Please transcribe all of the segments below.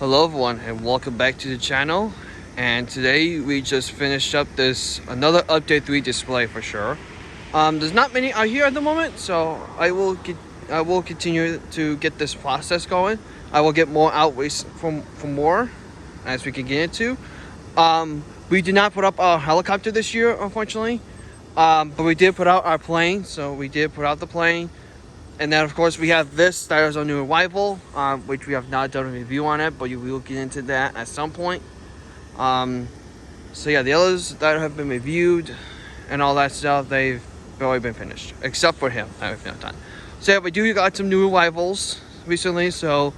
Hello everyone and welcome back to the channel. And today we just finished up another update 3 display for sure. There's not many out here at the moment, so I will continue to get this process going. I will get more out for more as we can get into. We did not put up our helicopter this year, unfortunately, but we did put out our plane. So we did put out the plane. And then, of course, we have this that is our new arrival, which we have not done a review on it, but we will get into that at some point. So yeah, the others that have been reviewed and all that stuff, they've already been finished, except for him. I have not done. So yeah, we do got some new arrivals recently. So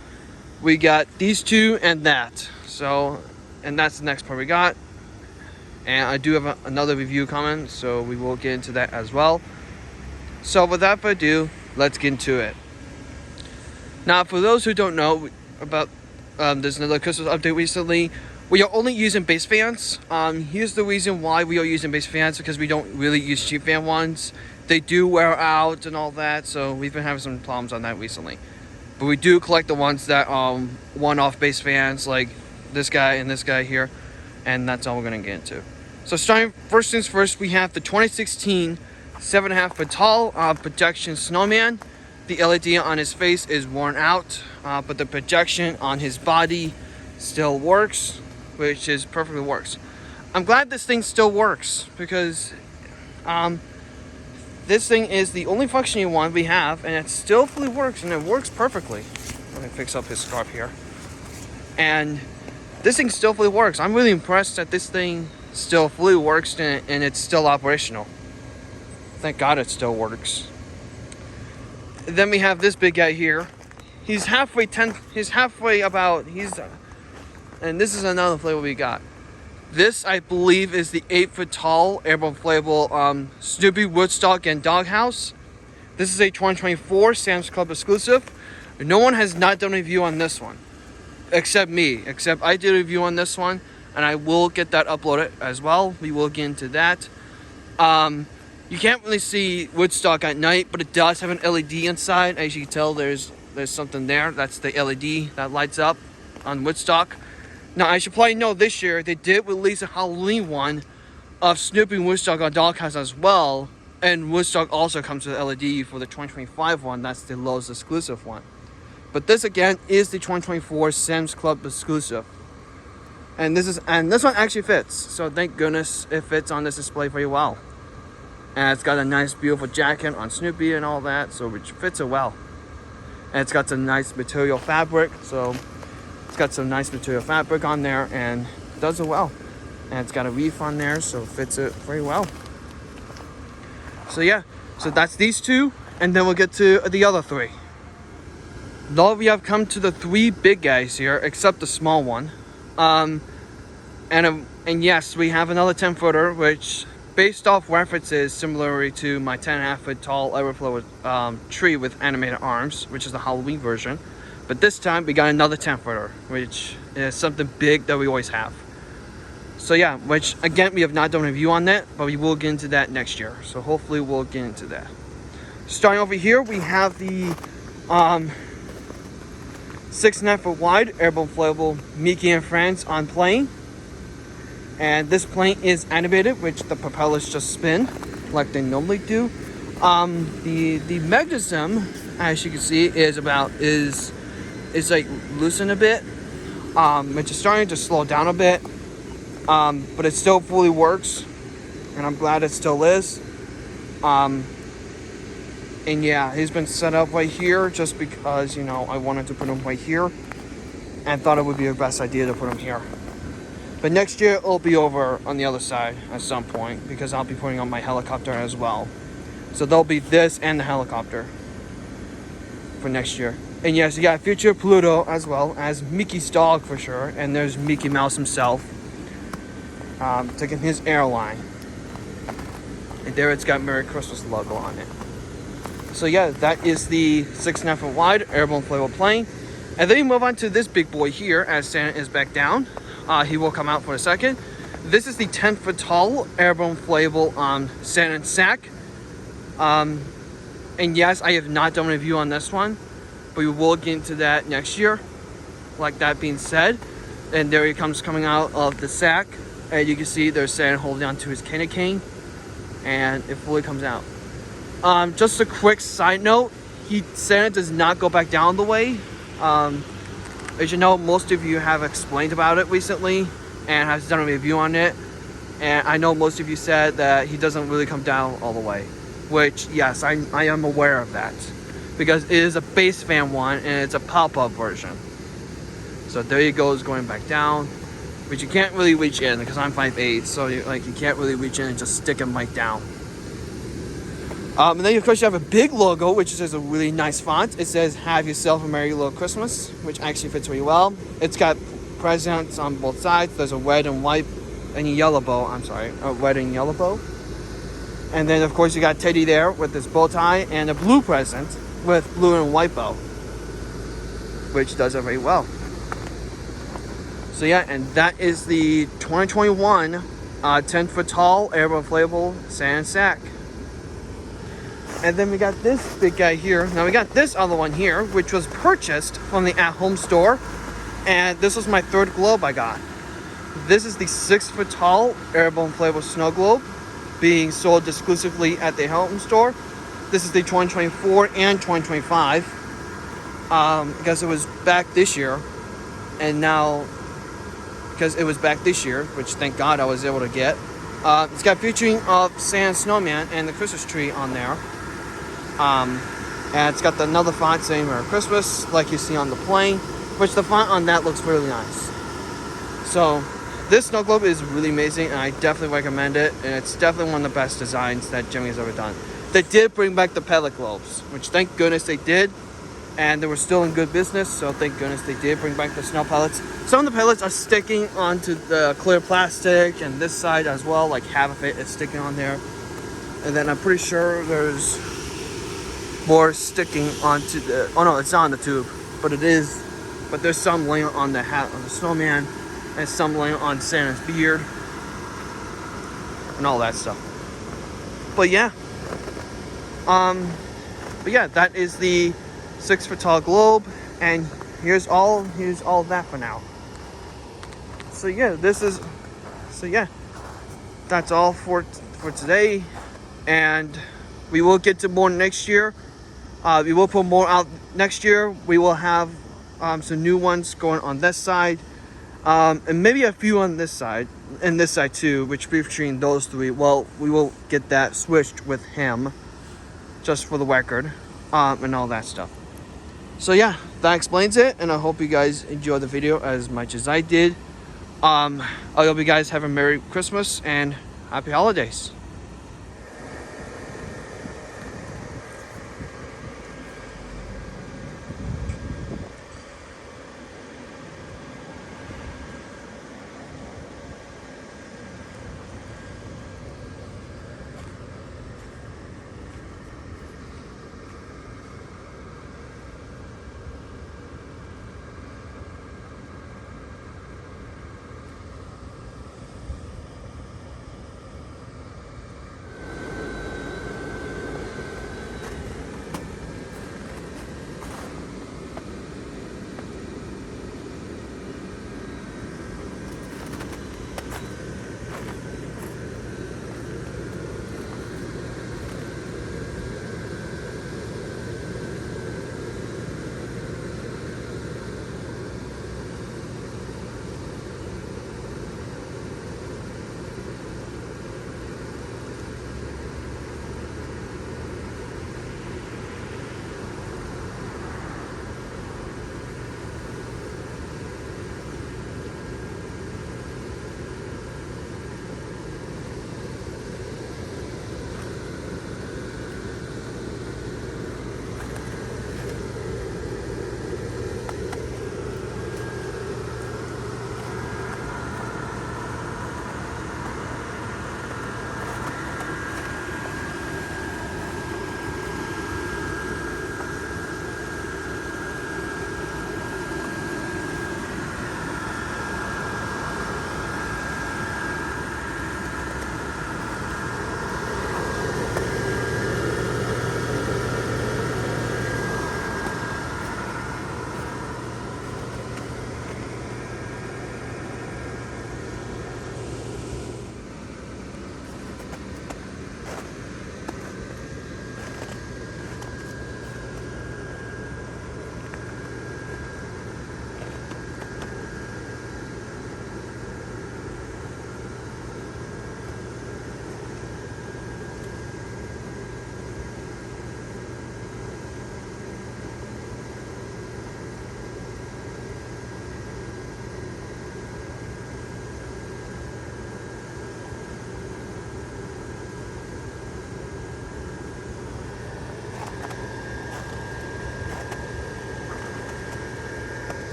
we got these two and that. So, and that's the next part we got. And I do have another review coming, so we will get into that as well. So without further ado, let's get into it. Now, for those who don't know about there's another Christmas update recently. We are only using base fans. Here's the reason why we are using base fans, because we don't really use cheap fan ones. They do wear out and all that, so we've been having some problems on that recently. But we do collect the ones that one-off base fans, like this guy and this guy here, and that's all we're gonna get into. So starting first things first, we have the 2016 7.5 foot tall projection Snowman. The LED on his face is worn out, but the projection on his body still works, which is perfectly works. I'm glad this thing still works, because this thing is the only functioning one we have, and it still fully works, and it works perfectly. Let me fix up his scarf here. And this thing still fully works. I'm really impressed that this thing still fully works and it's still operational. Thank God it still works. Then we have this big guy here. And this is another flavor we got. This, I believe, is the 8 foot tall airblown inflatable Snoopy, Woodstock, and Doghouse. This is a 2024 Sam's Club exclusive. No one has not done a review on this one, except me. Except I did a review on this one, and I will get that uploaded as well. We will get into that. You can't really see Woodstock at night, but it does have an LED inside. As you can tell, there's something there. That's the LED that lights up on Woodstock. Now, I should probably know this year they did release a Halloween one of Snoopy and Woodstock on Doghouse as well. And Woodstock also comes with LED for the 2025 one. That's the Lowe's exclusive one. But this again is the 2024 Sam's Club exclusive. And this one actually fits. So thank goodness it fits on this display very well. And it's got a nice beautiful jacket on Snoopy and all that, so which fits it well. And it's got some nice material fabric, so it's got some nice material fabric on there and does it well. And it's got a reef on there, so it fits it very well. So yeah, so that's these two, and then we'll get to the other three. Now we have come to the 3 big guys here, except the small one. And yes, we have another 10 footer, which based off references similarly to my 10.5 foot tall overflow tree with animated arms, which is the Halloween version. But this time we got another 10 footer, which is something big that we always have. So yeah, which again, we have not done a review on that, but we will get into that next year. So hopefully we'll get into that. Starting over here, we have the 6.5 foot wide airblown inflatable Mickey and Friends on plane. And this plane is animated, which the propellers just spin like they normally do. The mechanism, as you can see, is like loosened a bit, which is starting to slow down a bit. But it still fully works, and I'm glad it still is. And yeah, he's been set up right here just because, you know, I wanted to put him right here and thought it would be the best idea to put him here. But next year, it'll be over on the other side at some point, because I'll be putting on my helicopter as well. So there'll be this and the helicopter for next year. And yes, you got future Pluto as well as Mickey's dog for sure. And there's Mickey Mouse himself, taking his airline. And there it's got Merry Christmas logo on it. So yeah, that is the 6.5 foot wide airblown inflatable plane. And then we move on to this big boy here as Santa is back down. He will come out for a second. This is the 10 foot tall airblown inflatable Santa and Sack. And yes, I have not done a review on this one, but we will get into that next year. like that being said. And there he comes coming out of the sack. And you can see there's Santa holding on to his candy cane. And it fully comes out. Just a quick side note. Santa does not go back down the way. As you know, most of you have explained about it recently. And has done a review on it. And I know most of you said that he doesn't really come down all the way. Which, yes, I am aware of that. Because it is a base fan one. And it's a pop-up version. So there he goes, going back down, but you can't really reach in because I'm 5'8", so you can't really reach in and just stick him right down. And then of course you have a big logo, which is a really nice font. It says "Have yourself a merry little Christmas," which actually fits really well. It's got presents on both sides. There's a red and white and yellow bow. A red and yellow bow. And then of course you got Teddy there with his bow tie and a blue present with blue and white bow, which does it very well. So yeah, and that is the 2021 10-foot tall airboat inflatable Santa sack. And then we got this big guy here. Now we got this other one here, which was purchased from the at-home store. And this was my third globe I got. This is the 6-foot tall airboat inflatable snow globe being sold exclusively at the at-home store. This is the 2024 and 2025 because it was back this year. And now, because it was back this year, which thank God I was able to get. It's got featuring of Santa, Snowman, and the Christmas tree on there. And it's got another font saying Merry Christmas, like you see on the plane, which the font on that looks really nice. So this snow globe is really amazing, and I definitely recommend it. And it's definitely one of the best designs that Jimmy has ever done. They did bring back the pellet globes, which thank goodness they did. And they were still in good business, so thank goodness they did bring back the snow pellets. Some of the pellets are sticking onto the clear plastic, and this side as well, like half of it is sticking on there. And then I'm pretty sure there's more sticking onto the, oh no, it's not on the tube, but it is. But there's some laying on the hat of the snowman, and some laying on Santa's beard, and all that stuff. But yeah, that is the 6-foot tall globe, and here's all that for now. So yeah, that's all for today, and we will get to more next year. We will put more out next year. We will have some new ones going on this side, and maybe a few on this side, and this side too, which featuring those three. Well, we will get that switched with him, just for the record, and all that stuff. So yeah, that explains it, and I hope you guys enjoyed the video as much as I did. I hope you guys have a Merry Christmas and Happy Holidays.